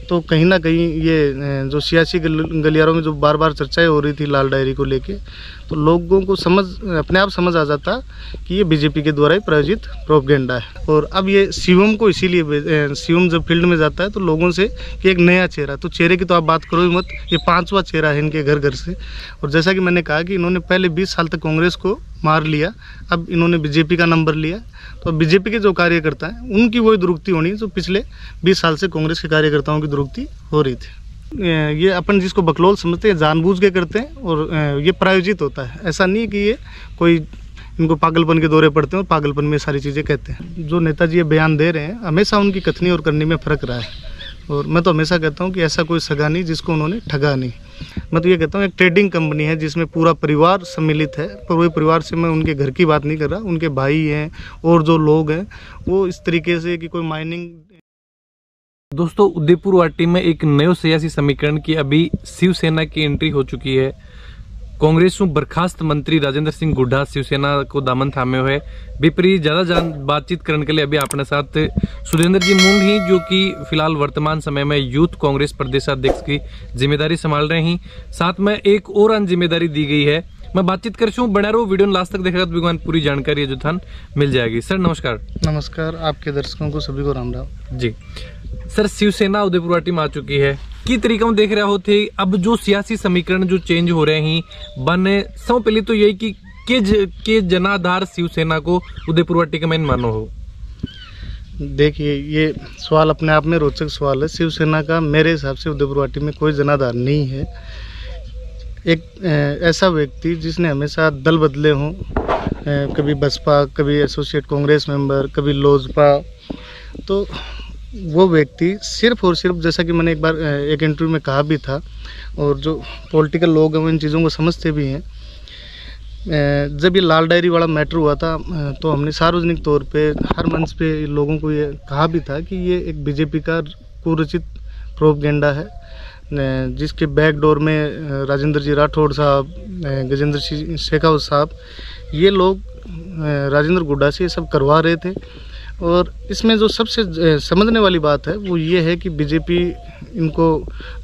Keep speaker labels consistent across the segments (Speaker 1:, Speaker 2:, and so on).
Speaker 1: तो कहीं ना कहीं ये जो सियासी गलियारों में जो बार बार चर्चाएं हो रही थी लाल डायरी को लेके, तो लोगों को अपने आप समझ आ जाता कि ये बीजेपी के द्वारा ही प्रायोजित प्रोपेगेंडा है। और अब ये शिवम को इसीलिए शिवम जब फील्ड में जाता है तो लोगों से कि एक नया चेहरा, तो चेहरे की तो आप बात करो ही मत, ये 5वां चेहरा है इनके घर घर से। और जैसा कि मैंने कहा कि इन्होंने पहले 20 साल तक कांग्रेस को मार लिया, अब इन्होंने बीजेपी का नंबर लिया, तो बीजेपी के जो कार्यकर्ता हैं उनकी वही दुरुक्ति होनी जो पिछले 20 साल से कांग्रेस के कार्यकर्ताओं की दुरुक्ति हो रही थी। ये अपन जिसको बकलोल समझते हैं जानबूझ के करते हैं और ये प्रायोजित होता है। ऐसा नहीं है कि ये कोई इनको पागलपन के दौरे पड़ते हैं और पागलपन में सारी चीज़ें कहते हैं। जो नेताजी ये बयान दे रहे हैं हमेशा उनकी कथनी और करनी में फ़र्क रहा है, और मैं तो हमेशा कहता हूँ कि ऐसा कोई सगा नहीं जिसको उन्होंने ठगा नहीं। मैं तो ये कहता हूँ एक ट्रेडिंग कंपनी है जिसमें पूरा परिवार सम्मिलित है, पर वही परिवार से मैं उनके घर की बात नहीं कर रहा, उनके भाई हैं और जो लोग हैं वो इस तरीके से कि कोई माइनिंग।
Speaker 2: दोस्तों, उदयपुर वाटी में एक नयो सियासी समीकरण की अभी शिवसेना की एंट्री हो चुकी है। कांग्रेस बर्खास्त मंत्री राजेंद्र सिंह गुड्डा शिवसेना को दामन थामे हुए विपरीत ज्यादा बातचीत करने के लिए अभी अपने साथ सुरेंद्र जी मूंड ही, जो कि फिलहाल वर्तमान समय में यूथ कांग्रेस प्रदेशाध्यक्ष की जिम्मेदारी संभाल रहे हैं। साथ में एक और अन्य जिम्मेदारी दी गई है। मैं बातचीत कर रहा हूँ, बना रहो वीडियो लास्ट तक देखेगा तो भगवान पूरी जानकारी जो था मिल जाएगी। सर नमस्कार।
Speaker 1: नमस्कार, आपके दर्शकों को सभी को राम राम जी।
Speaker 2: सर, शिवसेना उदयपुर वाटी में आ चुकी है, की तरीका में देख रहे हो थे अब जो सियासी समीकरण जो चेंज हो रहे हैं बने सब पहले तो यही कि के जनाधार शिवसेना को उदयपुर वाटी का मेन मानो हो।
Speaker 1: देखिए, ये सवाल अपने आप में रोचक सवाल है। शिवसेना का मेरे हिसाब से उदयपुर वाटी में कोई जनाधार नहीं है। एक ऐसा व्यक्ति जिसने हमेशा दल बदले हों, कभी बसपा, कभी एसोसिएट कांग्रेस मेंबर, कभी लोजपा, तो वो व्यक्ति सिर्फ और सिर्फ, जैसा कि मैंने एक बार एक इंटरव्यू में कहा भी था, और जो पॉलिटिकल लोग हैं वो इन चीज़ों को समझते भी हैं। जब ये लाल डायरी वाला मैटर हुआ था तो हमने सार्वजनिक तौर पे हर मंच पे लोगों को ये कहा भी था कि ये एक बीजेपी का कुरचित प्रोपेगेंडा है, जिसके बैकडोर में राजेंद्र जी राठौड़ साहब, गजेंद्र सिंह शेखावत साहब, ये लोग राजेंद्र गुड्डा से ये सब करवा रहे थे। और इसमें जो सबसे समझने वाली बात है वो ये है कि बीजेपी इनको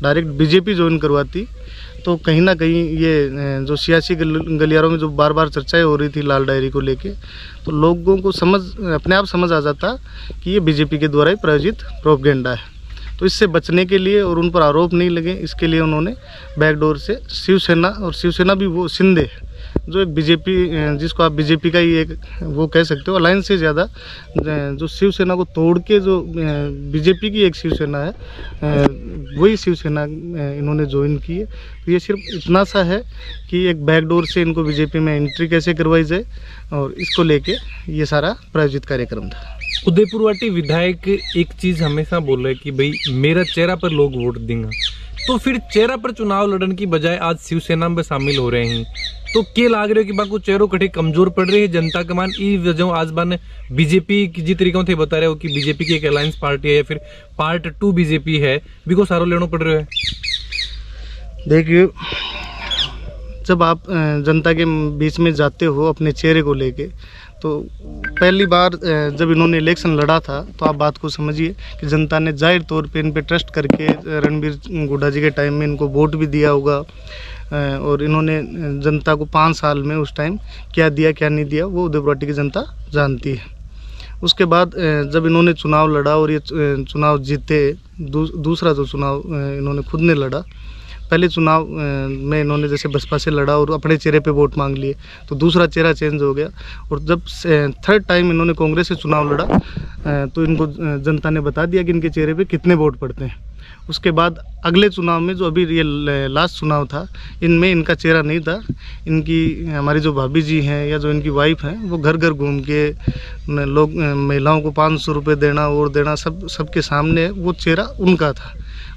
Speaker 1: डायरेक्ट बीजेपी ज्वाइन करवाती तो कहीं ना कहीं ये जो सियासी गलियारों में जो बार बार चर्चाएं हो रही थी लाल डायरी को लेके, तो लोगों को अपने आप समझ आ जाता कि ये बीजेपी के द्वारा ही प्रायोजित प्रोपेगेंडा है। तो इससे बचने के लिए और उन पर आरोप नहीं लगे, इसके लिए उन्होंने बैकडोर से शिवसेना, और शिवसेना भी वो शिंदे जो एक बीजेपी, जिसको आप बीजेपी का ही एक वो कह सकते हो, अलायंस से ज़्यादा जो शिवसेना को तोड़ के जो बीजेपी की एक शिवसेना है, वही शिवसेना इन्होंने ज्वाइन की है। तो ये सिर्फ इतना सा है कि एक बैकडोर से इनको बीजेपी में एंट्री कैसे करवाई जाए, और इसको लेके ये सारा प्रायोजित कार्यक्रम था।
Speaker 2: उदयपुर वाटी विधायक एक चीज हमेशा बोल रहे कि भाई मेरा चेहरा पर लोग वोट देंगे, तो फिर चेहरा पर चुनाव लड़ने की बजाय आज शिवसेना में शामिल हो रहे हैं, तो क्या लाग रहे हो कि बाको चेहरों कटे कमजोर पड़ रही है जनता का मान ई वजह आज बान बीजेपी की जिस तरीकों से बता रहे हो कि बीजेपी की एक अलायंस पार्टी है या फिर पार्ट 2 बीजेपी है, भी को सारो लेना पड़ रहा है।
Speaker 1: देखिए, जब आप जनता के बीच में जाते हो अपने चेहरे को लेके, तो पहली बार जब इन्होंने इलेक्शन लड़ा था तो आप बात को समझिए कि जनता ने जाहिर तौर पे इन पे ट्रस्ट करके रणबीर गुड्डा जी के टाइम में इनको वोट भी दिया होगा, और इन्होंने जनता को 5 साल में उस टाइम क्या दिया क्या नहीं दिया वो उदयपुर वाटी की जनता जानती है। उसके बाद जब इन्होंने चुनाव लड़ा और ये चुनाव जीते, दूसरा जो चुनाव इन्होंने खुद ने लड़ा, पहले चुनाव में इन्होंने जैसे बसपा से लड़ा और अपने चेहरे पे वोट मांग लिए, तो दूसरा चेहरा चेंज हो गया, और जब 3rd टाइम इन्होंने कांग्रेस से चुनाव लड़ा तो इनको जनता ने बता दिया कि इनके चेहरे पे कितने वोट पड़ते हैं। उसके बाद अगले चुनाव में जो अभी ये लास्ट चुनाव था, इनमें इनका चेहरा नहीं था। इनकी हमारी जो भाभी जी हैं या जो इनकी वाइफ हैं, वो घर घर घूम के लोग महिलाओं को 500 रुपये देना और देना, सबके सामने वो चेहरा उनका था।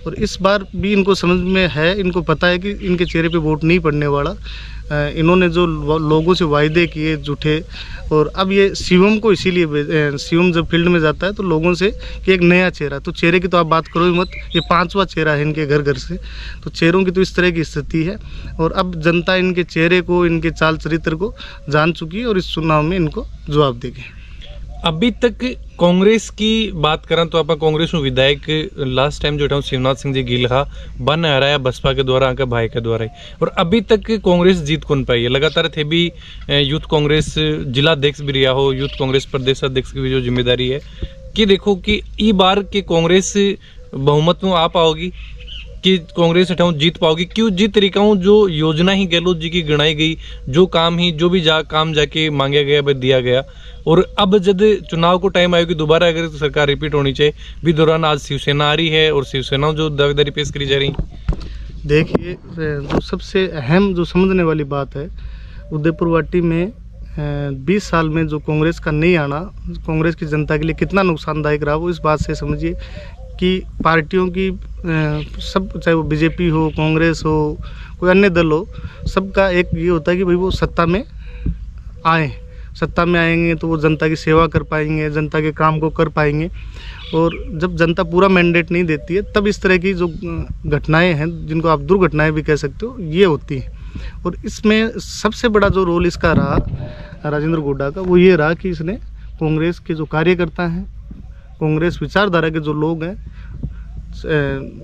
Speaker 1: और इस बार भी इनको समझ में है, इनको पता है कि इनके चेहरे पे वोट नहीं पड़ने वाला। इन्होंने जो लोगों से वायदे किए झूठे, और अब ये शिवम को इसीलिए, शिवम जब फील्ड में जाता है तो लोगों से कि एक नया चेहरा, तो चेहरे की तो आप बात करो ही मत, ये 5वां चेहरा है इनके घर घर से। तो चेहरों की तो इस तरह की स्थिति है, और अब जनता इनके चेहरे को, इनके चाल चरित्र को जान चुकी है और इस चुनाव में इनको जवाब देगी।
Speaker 2: अभी तक कांग्रेस की बात करें तो आप कांग्रेस में विधायक लास्ट टाइम जो शिवनाथ सिंह जी गिल हा बन हराया बसपा के द्वारा आके भाई के द्वारा और अभी तक कांग्रेस जीत कौन पाई है। लगातार थे भी यूथ कांग्रेस जिला अध्यक्ष भी रहा हो, यूथ कांग्रेस प्रदेश अध्यक्ष की भी जो जिम्मेदारी है कि देखो कि ई बार के कांग्रेस बहुमत में आ पाओगी कि कांग्रेस हटाऊं जीत पाओगी। क्यों जिस तरीका जो योजना ही गहलोत जी की गिनाई गई, जो काम ही जो भी काम जाके मांगा गया वह दिया गया, और अब जब चुनाव को टाइम आएगी दोबारा अगर सरकार रिपीट होनी चाहिए भी दौरान आज शिवसेना आ रही है और शिवसेना जो दावेदारी पेश करी जा रही।
Speaker 1: देखिए जो सबसे अहम जो समझने वाली बात है, उदयपुर वाटी में 20 साल में जो कांग्रेस का नहीं आना कांग्रेस की जनता के लिए कितना नुकसानदायक रहा, वो इस बात से समझिए कि पार्टियों की सब, चाहे वो बीजेपी हो, कांग्रेस हो, कोई अन्य दल हो, सबका एक ये होता है कि भाई वो सत्ता में आए, सत्ता में आएंगे तो वो जनता की सेवा कर पाएंगे, जनता के काम को कर पाएंगे। और जब जनता पूरा मैंडेट नहीं देती है तब इस तरह की जो घटनाएं हैं, जिनको आप दुर्घटनाएं भी कह सकते हो, ये होती हैं। और इसमें सबसे बड़ा जो रोल इसका रहा राजेंद्र गोड्डा का, वो ये रहा कि इसने कांग्रेस के जो कार्यकर्ता हैं, कांग्रेस विचारधारा के जो लोग हैं,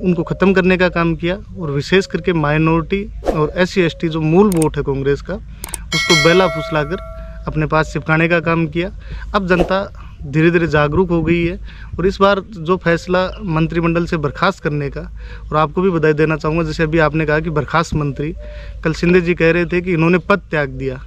Speaker 1: उनको ख़त्म करने का काम किया। और विशेष करके माइनॉरिटी और SC/ST जो मूल वोट है कांग्रेस का, उसको बेला फुसलाकर अपने पास चिपकाने का काम किया। अब जनता धीरे धीरे जागरूक हो गई है और इस बार जो फैसला मंत्रिमंडल से बर्खास्त करने का, और आपको भी बधाई देना चाहूँगा, जैसे अभी आपने कहा कि बर्खास्त मंत्री, कल शिंदे जी कह रहे थे कि इन्होंने पद त्याग दिया,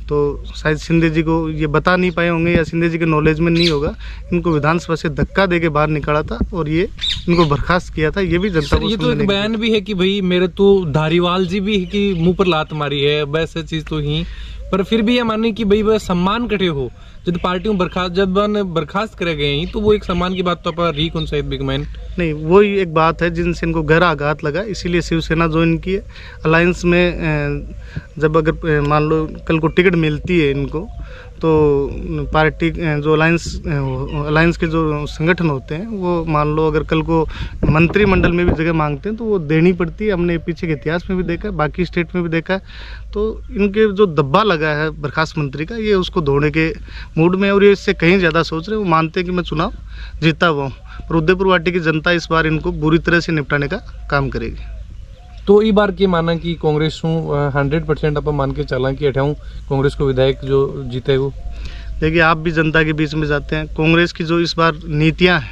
Speaker 1: तो शायद शिंदे जी को ये बता नहीं पाए होंगे या शिंदे जी के नॉलेज में नहीं होगा, इनको विधानसभा से धक्का देके बाहर निकाला था और ये इनको बर्खास्त किया था। ये भी जनता को
Speaker 2: ये तो एक बयान भी है कि भाई मेरे तो धारीवाल जी भी है कि मुंह पर लात मारी है, वैसे चीज तो ही, पर फिर भी ये माने कि भाई वह सम्मान कटे हो जब पार्टियों बर्खास्त करे गए हैं, तो वो एक सम्मान की बात तो आप री कौन सा बिगमैन
Speaker 1: नहीं, वही एक बात है जिनसे इनको गहरा आघात लगा, इसीलिए शिवसेना ज्वाइन की है। अलायंस में जब अगर मान लो कल को टिकट मिलती है इनको, तो पार्टी जो अलायंस के जो संगठन होते हैं, वो मान लो अगर कल को मंत्रिमंडल में भी जगह मांगते हैं तो वो देनी पड़ती है। हमने पीछे के इतिहास में भी देखा है, बाकी स्टेट में भी देखा है। तो इनके जो दब्बा लगा है बर्खास्त मंत्री का, ये उसको धोने के मूड में, और ये इससे कहीं ज़्यादा सोच रहे हैं। वो मानते हैं कि मैं चुनाव जीता हुआ हूँ, पर उदयपुर वाटी की जनता इस बार इनको बुरी तरह से निपटाने का काम करेगी।
Speaker 2: तो ई बार के माना कि कांग्रेस 100% आप मान के चला कि अठाऊं कांग्रेस को विधायक जो जीते वो।
Speaker 1: देखिए, आप भी जनता के बीच में जाते हैं, कांग्रेस की जो इस बार नीतियां हैं,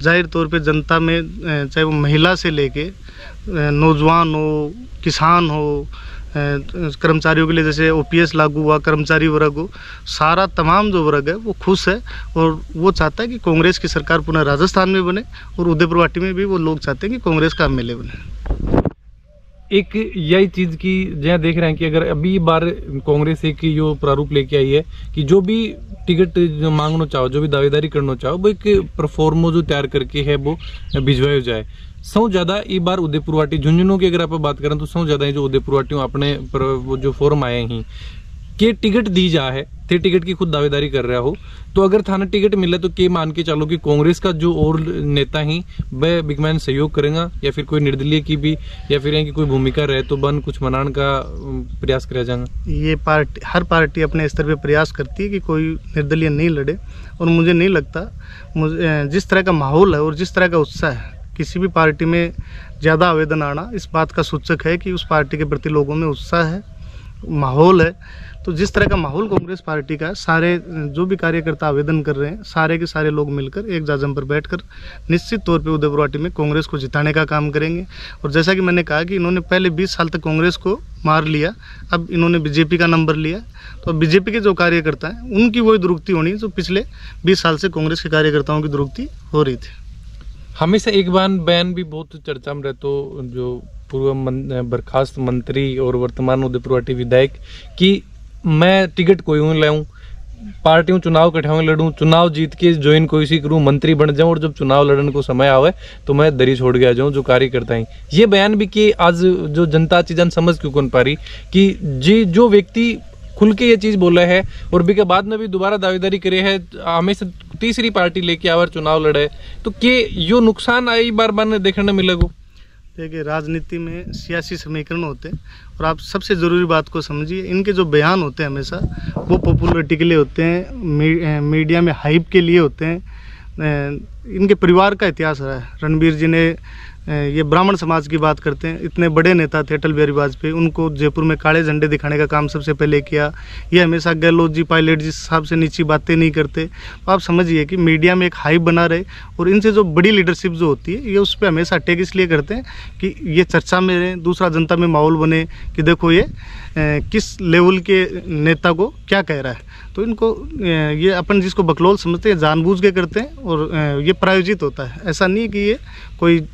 Speaker 1: जाहिर तौर पे जनता में, चाहे वो महिला से लेके नौजवान हो, किसान हो, कर्मचारियों के लिए जैसे OPS लागू हुआ, कर्मचारी वर्ग हो, सारा तमाम जो वर्ग है वो खुश है और वो चाहता है कि कांग्रेस की सरकार पुनः राजस्थान में बने, और उदयपुर वाटी में भी वो लोग चाहते हैं कि कांग्रेस का MLA बने।
Speaker 2: एक यही चीज की जहाँ देख रहे हैं कि अगर अभी बार कांग्रेस एक यो प्रारूप लेके आई है कि जो भी टिकट जो मांगना चाहो, जो भी दावेदारी करना चाहो, वो एक परफॉर्मो जो तैयार करके है वो भिजवाया जाए। सौ ज्यादा ये बार उदयपुर वाटी झुंझुनू की अगर आप बात करें तो सौ ज्यादा जो उदयपुर वाटियों अपने वो जो फॉर्म आए हैं कि टिकट दी जा है, ते टिकट की खुद दावेदारी कर रहा हो, तो अगर थाना टिकट मिले तो के मान के चलो कि कांग्रेस का जो और नेता ही वह बिगमैन सहयोग करेगा, या फिर कोई निर्दलीय की भी, या फिर की कोई भूमिका रहे तो बन कुछ मनाने का प्रयास किया जाएगा।
Speaker 1: ये पार्टी, हर पार्टी अपने स्तर पे प्रयास करती है कि कोई निर्दलीय नहीं लड़े, और मुझे नहीं लगता, जिस तरह का माहौल है और जिस तरह का उत्साह है, किसी भी पार्टी में ज़्यादा आवेदन आना इस बात का सूचक है कि उस पार्टी के प्रति लोगों में उत्साह है, माहौल है। तो जिस तरह का माहौल कांग्रेस पार्टी का है, सारे जो भी कार्यकर्ता आवेदन कर रहे हैं, सारे के सारे लोग मिलकर एक जाजम पर बैठकर निश्चित तौर पे उदयपुर वाटी में कांग्रेस को जिताने का काम करेंगे। और जैसा कि मैंने कहा कि इन्होंने पहले 20 साल तक कांग्रेस को मार लिया, अब इन्होंने बीजेपी का नंबर लिया, तो बीजेपी के जो कार्यकर्ता हैं उनकी वही दुरुक्ति होनी जो पिछले 20 साल से कांग्रेस के कार्यकर्ताओं की दुरुक्ति हो रही थी।
Speaker 2: हमेशा एक बयान भी बहुत चर्चा में रहता, जो पूर्व बर्खास्त मंत्री और वर्तमान उदयपुर वाटी विधायक कि मैं टिकट कोई हूँ लाऊं, पार्टियों चुनाव कठाऊं लड़ूं, चुनाव जीत के ज्वाइन कोई सी करूं, मंत्री बन जाऊं, और जब चुनाव लड़ने को समय आवे तो मैं दरी छोड़ गया जाऊं जो कार्यकर्ता हैं। ये बयान भी कि आज जो जनता चीज़ समझ क्यों कौन पा रही कि जी जो व्यक्ति खुल के ये चीज बोला है और भी के बाद में भी दोबारा दावेदारी करे है, हमेशा तीसरी पार्टी लेके आवर चुनाव लड़े, तो के यो नुकसान आई बार बार देखने मिलेगा।
Speaker 1: देखिए, राजनीति में सियासी समीकरण होते हैं और आप सबसे ज़रूरी बात को समझिए, इनके जो बयान होते हैं हमेशा वो पॉपुलरिटी के लिए होते हैं, मीडिया में हाइप के लिए होते हैं। इनके परिवार का इतिहास रहा है। रणबीर जी ने ये ब्राह्मण समाज की बात करते हैं, इतने बड़े नेता थे अटल बिहारी वाजपेयी, उनको जयपुर में काले झंडे दिखाने का काम सबसे पहले किया। ये हमेशा गहलोत जी, पायलट जी साहब से नीची बातें नहीं करते। तो आप समझिए कि मीडिया में एक हाइप बना रहे और इनसे जो बड़ी लीडरशिप जो होती है, ये उस पर हमेशा अटैक इसलिए करते हैं कि ये चर्चा में रहे, दूसरा जनता में माहौल बने कि देखो ये किस लेवल के नेता को क्या कह रहा है। तो इनको ये अपन जिसको बकलोल समझते हैं जानबूझ के करते हैं और ये प्रायोजित होता है। ऐसा नहीं है कि ये कोई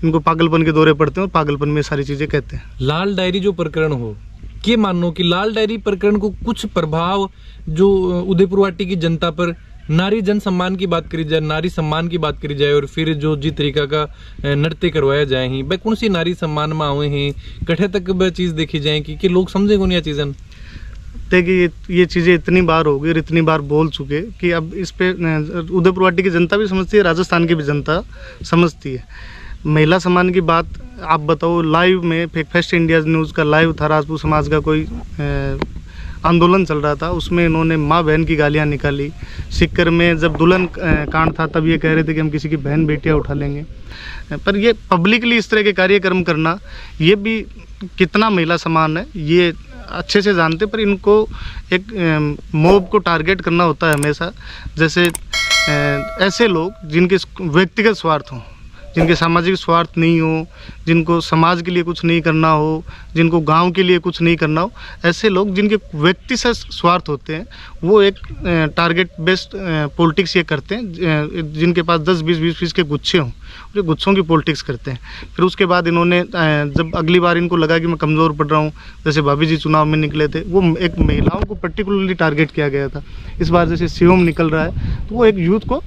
Speaker 1: इनको पागलपन के दौरे पड़ते हैं और पागलपन में सारी चीजें कहते हैं।
Speaker 2: लाल डायरी जो प्रकरण हो, क्या मानो कि लाल डायरी प्रकरण को कुछ प्रभाव जो उदयपुरवाटी की जनता पर, नारी जन सम्मान की बात करी जाए, नारी सम्मान की बात करी जाए और फिर जो जिस तरीका का नृत्य करवाया जाए ही, भाई कौन सी नारी सम्मान में आवे हैं, कठे तक वह चीज देखी जाए कि लोग समझे कौन यह चीजें।
Speaker 1: देखिए, ये चीज़ें इतनी बार हो गई और इतनी बार बोल चुके कि अब इस पे उदयपुरवाटी की जनता भी समझती है, राजस्थान की भी जनता समझती है। महिला सम्मान की बात आप बताओ, लाइव में फेस्ट इंडिया न्यूज़ का लाइव था, राजपूत समाज का कोई आंदोलन चल रहा था, उसमें इन्होंने माँ बहन की गालियाँ निकाली। सिक्कर में जब दुल्हन कांड था तब ये कह रहे थे कि हम किसी की बहन बेटियाँ उठा लेंगे। पर ये पब्लिकली इस तरह के कार्यक्रम करना, ये भी कितना महिला सम्मान है ये अच्छे से जानते। पर इनको एक मॉब को टारगेट करना होता है हमेशा। जैसे ऐसे लोग जिनके व्यक्तिगत स्वार्थ हों, जिनके सामाजिक स्वार्थ नहीं हो, जिनको समाज के लिए कुछ नहीं करना हो, जिनको गांव के लिए कुछ नहीं करना हो, ऐसे लोग जिनके व्यक्ति से स्वार्थ होते हैं, वो एक टारगेट बेस्ड पॉलिटिक्स ये करते हैं। जिनके पास 10, 20, 20 के गुच्छे हों, जो गुच्छों की पॉलिटिक्स करते हैं। फिर उसके बाद इन्होंने जब अगली बार इनको लगा कि मैं कमज़ोर पड़ रहा हूँ, जैसे भाभी जी चुनाव में निकले थे, वो एक महिलाओं को पर्टिकुलरली टारगेट किया गया था। इस बार जैसे शिवम निकल रहा है तो वो एक यूथ को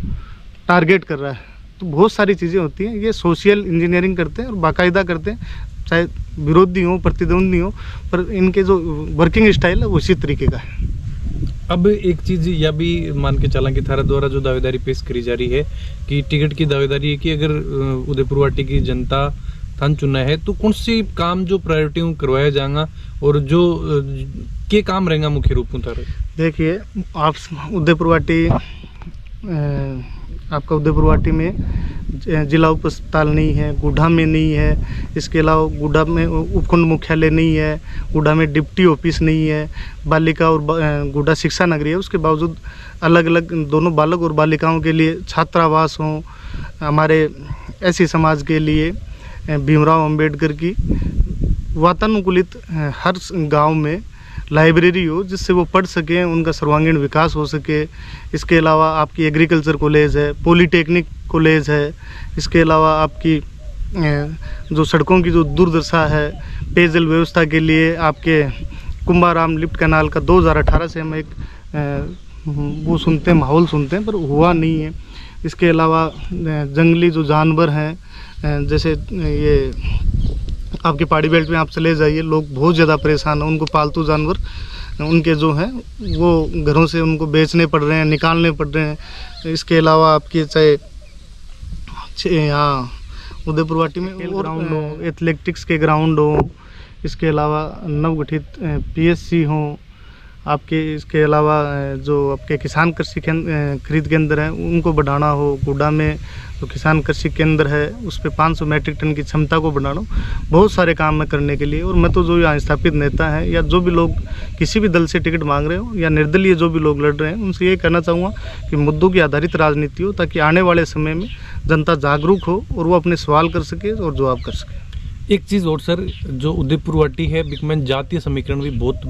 Speaker 1: टारगेट कर रहा है। तो बहुत सारी चीज़ें होती हैं, ये सोशल इंजीनियरिंग करते हैं और बाकायदा करते हैं, चाहे विरोधी हो, प्रतिद्वंदी हो, पर इनके जो वर्किंग स्टाइल है वो इसी तरीके का है।
Speaker 2: अब एक चीज यह भी मान के चला कि थारा द्वारा जो दावेदारी पेश करी जा रही है कि टिकट की दावेदारी है कि अगर उदयपुरवाटी की जनता थान चुना है तो कौन सी काम जो प्रायोरिटी करवाया जाएगा और जो के काम रहेगा मुख्य रूप में थारे। देखिए,
Speaker 1: आप उदयपुरवाटी आपका उदयपुरवाटी में जिला उप अस्पताल नहीं है, गुड्डा में नहीं है, इसके अलावा गुड्डा में उपखंड मुख्यालय नहीं है, गुड्डा में डिप्टी ऑफिस नहीं है, बालिका और गुड्डा शिक्षा नगरी है। उसके बावजूद अलग अलग दोनों बालक और बालिकाओं के लिए छात्रावास हों, हमारे ऐसी समाज के लिए भीमराव अंबेडकर की वातानुकूलित हर गांव में लाइब्रेरी हो जिससे वो पढ़ सकें, उनका सर्वांगीण विकास हो सके। इसके अलावा आपकी एग्रीकल्चर कॉलेज है, पॉलीटेक्निक कॉलेज है। इसके अलावा आपकी जो सड़कों की जो दुर्दशा है, पेयजल व्यवस्था के लिए आपके कुंभाराम लिफ्ट कैनाल का 2018 से हम एक वो सुनते हैं, माहौल सुनते हैं, पर हुआ नहीं है। इसके अलावा जंगली जो जानवर हैं, जैसे ये आपके पहाड़ी बेल्ट में आप चले जाइए, लोग बहुत ज़्यादा परेशान हैं। उनको पालतू जानवर उनके जो हैं वो घरों से उनको बेचने पड़ रहे हैं, निकालने पड़ रहे हैं। इसके अलावा आपके चाहे यहाँ उदयपुरवाटी में ग्राउंड हो, एथलेटिक्स के ग्राउंड हो, इसके अलावा नवगठित पीएससी हो आपके, इसके अलावा जो आपके किसान कृषि खरीद केंद्र हैं उनको बढ़ाना हो। गुड्डा में जो किसान कृषि केंद्र है उस पर 500 मैट्रिक टन की क्षमता को बढ़ाना हो। बहुत सारे काम है करने के लिए। और मैं तो जो यहाँ स्थापित नेता हैं या जो भी लोग किसी भी दल से टिकट मांग रहे हो या निर्दलीय जो भी लोग लड़ रहे हैं, उनसे ये कहना चाहूँगा कि मुद्दों की आधारित राजनीति हो, ताकि आने वाले समय में जनता जागरूक हो और वो अपने सवाल कर सके और जवाब कर सके।
Speaker 2: एक चीज और सर, जो उदयपुरवाटी है बिकमन जातीय समीकरण भी बहुत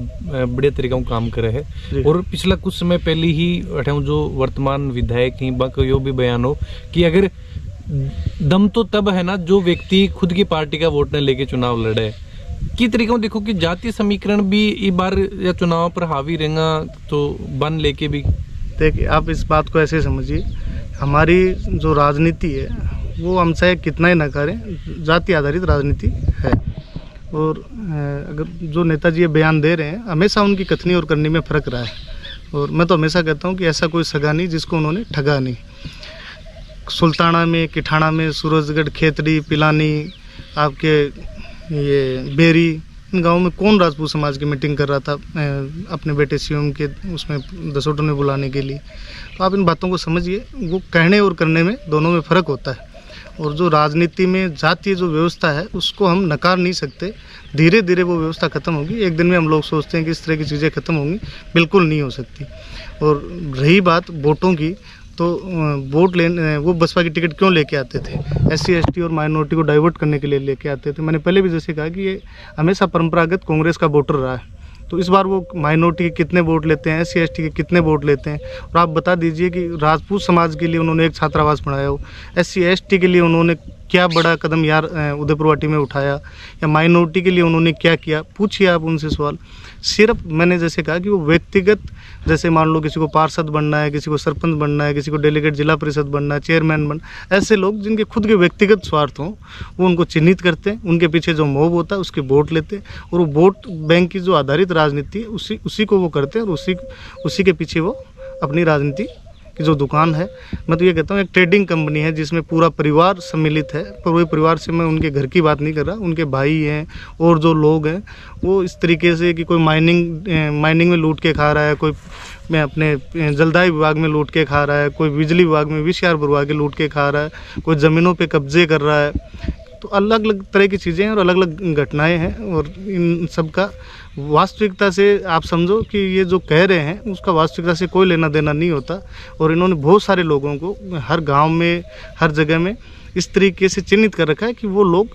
Speaker 2: बड़े तरीका काम करे है। और पिछला कुछ समय पहले ही जो वर्तमान विधायक ही यो भी बयान हो कि अगर दम तो तब है ना जो व्यक्ति खुद की पार्टी का वोट न लेके चुनाव लड़े। की तरीका देखो कि जातीय समीकरण भी इस बार या चुनाव पर हावी रहेगा तो बन लेके भी।
Speaker 1: देखिए, आप इस बात को ऐसे समझिए, हमारी जो राजनीति है वो हम चाहे कितना ही ना करें, जाति आधारित राजनीति है। और अगर जो नेताजी ये बयान दे रहे हैं, हमेशा उनकी कथनी और करनी में फ़र्क रहा है। और मैं तो हमेशा कहता हूँ कि ऐसा कोई सगा नहीं जिसको उन्होंने ठगा नहीं। सुल्ताना में, किठाना में, सूरजगढ़, खेतड़ी, पिलानी, आपके ये बेरी, इन गाँव में कौन राजपूत समाज की मीटिंग कर रहा था अपने बेटे सीएम के उसमें दसोटों में बुलाने के लिए। तो आप इन बातों को समझिए, वो कहने और करने में दोनों में फ़र्क होता है। और जो राजनीति में जातीय जो व्यवस्था है उसको हम नकार नहीं सकते। धीरे धीरे वो व्यवस्था ख़त्म होगी। एक दिन में हम लोग सोचते हैं कि इस तरह की चीज़ें ख़त्म होंगी, बिल्कुल नहीं हो सकती। और रही बात वोटों की, तो वोट लेने वो बसपा की टिकट क्यों लेके आते थे? SC ST और माइनॉरिटी को डाइवर्ट करने के लिए लेके आते थे। मैंने पहले भी जैसे कहा कि ये हमेशा परंपरागत कांग्रेस का वोटर रहा है। तो इस बार वो माइनॉरिटी के कितने वोट लेते हैं, SC ST के कितने वोट लेते हैं, और आप बता दीजिए कि राजपूत समाज के लिए उन्होंने एक छात्रावास बनाया हो, SC ST के लिए उन्होंने क्या बड़ा कदम यार उदयपुर वाटी में उठाया, या माइनॉरिटी के लिए उन्होंने क्या किया, पूछिए आप उनसे सवाल। सिर्फ मैंने जैसे कहा कि वो व्यक्तिगत, जैसे मान लो किसी को पार्षद बनना है, किसी को सरपंच बनना है, किसी को डेलीगेट जिला परिषद बनना है, चेयरमैन बनना, ऐसे लोग जिनके खुद के व्यक्तिगत स्वार्थ हों वो उनको चिन्हित करते हैं, उनके पीछे जो मोब होता है उसके वोट लेते हैं, और वो वोट बैंक की जो आधारित राजनीति है उसी को वो करते हैं, और उसी के पीछे वो अपनी राजनीति की जो दुकान है, मैं तो ये कहता हूँ एक ट्रेडिंग कंपनी है जिसमें पूरा परिवार सम्मिलित है। पूरे परिवार से मैं उनके घर की बात नहीं कर रहा, उनके भाई हैं और जो लोग हैं वो इस तरीके से कि कोई माइनिंग में लूट के खा रहा है, कोई मैं अपने जलदाय विभाग में लूट के खा रहा है, कोई बिजली विभाग में विषयार भरवा के लूट के खा रहा है, कोई ज़मीनों पे कब्जे कर रहा है। तो अलग अलग तरह की चीज़ें हैं और अलग अलग घटनाएं हैं, और इन सब का वास्तविकता से आप समझो कि ये जो कह रहे हैं उसका वास्तविकता से कोई लेना देना नहीं होता। और इन्होंने बहुत सारे लोगों को हर गांव में, हर जगह में इस तरीके से चिन्हित कर रखा है कि वो लोग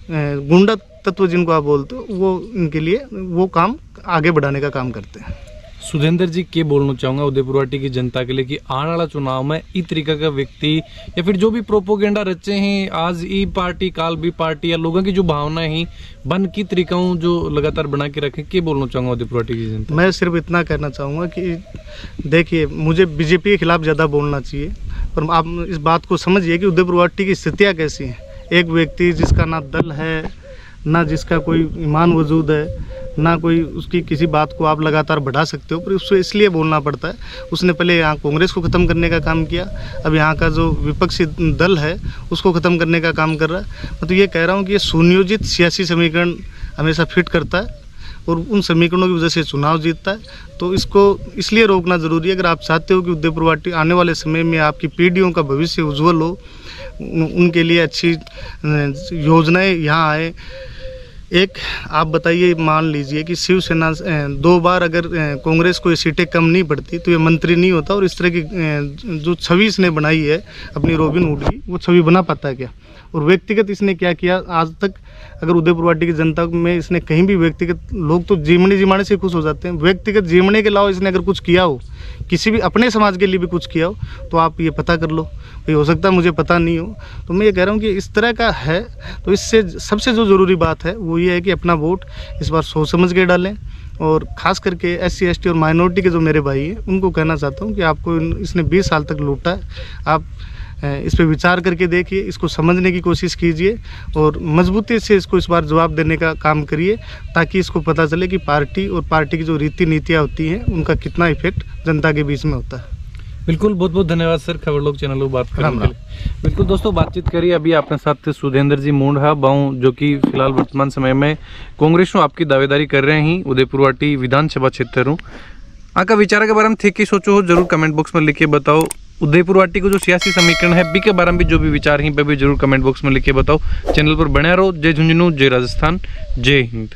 Speaker 1: गुंडा तत्व जिनको आप बोलते हो, वो इनके लिए वो काम आगे बढ़ाने का काम करते हैं।
Speaker 2: सुधेंद्र जी के बोलना चाहूंगा उदयपुर वाटी की जनता के लिए कि आने वाला चुनाव में इस तरीका का व्यक्ति या फिर जो भी प्रोपोगेंडा रचे हैं, आज ई पार्टी काल भी पार्टी, या लोगों की जो भावनाएं हैं बन की तरीकाओं जो लगातार बना के रखे, के बोलना चाहूंगा उदयपुर वाटी की जनता?
Speaker 1: मैं सिर्फ इतना कहना चाहूँगा कि देखिए, मुझे बीजेपी के खिलाफ ज़्यादा बोलना चाहिए, पर आप इस बात को समझिए कि उदयपुर वाटी की स्थितियाँ कैसी हैं। एक व्यक्ति जिसका ना दल है, ना जिसका कोई ईमान वजूद है, ना कोई उसकी किसी बात को आप लगातार बढ़ा सकते हो, पर उसको इसलिए बोलना पड़ता है। उसने पहले यहाँ कांग्रेस को ख़त्म करने का काम किया, अब यहाँ का जो विपक्षी दल है उसको ख़त्म करने का काम कर रहा है। मैं तो ये कह रहा हूँ कि ये सुनियोजित सियासी समीकरण हमेशा फिट करता है और उन समीकरणों की वजह से चुनाव जीतता है। तो इसको इसलिए रोकना ज़रूरी है। अगर आप चाहते हो कि उदयपुर वाटी आने वाले समय में आपकी पीढ़ियों का भविष्य उज्ज्वल हो, उनके लिए अच्छी योजनाएँ यहाँ आए। एक आप बताइए, मान लीजिए कि शिवसेना 2 बार अगर कांग्रेस को ये सीटें कम नहीं पड़ती तो ये मंत्री नहीं होता, और इस तरह की जो छवि इसने बनाई है अपनी रॉबिन हुड की, वो छवि बना पाता है क्या? और व्यक्तिगत इसने क्या किया आज तक? अगर उदयपुर वाटी की जनता में इसने कहीं भी व्यक्तिगत, लोग तो जीवने जिमाने से खुश हो जाते हैं, व्यक्तिगत जीवने के अलावा इसने अगर कुछ किया हो, किसी भी अपने समाज के लिए भी कुछ किया हो, तो आप ये पता कर लो। भाई हो सकता है मुझे पता नहीं हो, तो मैं ये कह रहा हूँ कि इस तरह का है। तो इससे सबसे जो ज़रूरी बात है वो ये है कि अपना वोट इस बार सोच समझ के डालें। और ख़ास करके SC ST और माइनॉरिटी के जो मेरे भाई हैं उनको कहना चाहता हूँ कि आपको इसने 20 साल तक लूटा है, आप इस पे विचार करके देखिए, इसको समझने की कोशिश कीजिए और मजबूती से इसको इस बार जवाब देने का काम करिए, ताकि इसको पता चले कि पार्टी और पार्टी की जो रीति नीतियाँ होती हैं उनका कितना इफेक्ट जनता के बीच में होता है।
Speaker 2: बिल्कुल, बहुत बहुत धन्यवाद सर, खबर लोग चैनल को बात करने के लिए। बिल्कुल दोस्तों, बातचीत करिए अभी अपने साथ सुधेंद्र जी मूंढा बाऊ, जो कि फिलहाल वर्तमान समय में कांग्रेस में आपकी दावेदारी कर रहे हैं उदयपुर वाटी विधानसभा क्षेत्र। आका विचार के बारे में थे कि सोचो हो, जरूर कमेंट बॉक्स में लिख के बताओ। उदयपुर वाटी को जो सियासी समीकरण है बी के बारे में भी जो भी विचार हैं भी जरूर कमेंट बॉक्स में लिख के बताओ। चैनल पर बने रहो। जय झुंझुनू, जय राजस्थान, जय हिंद।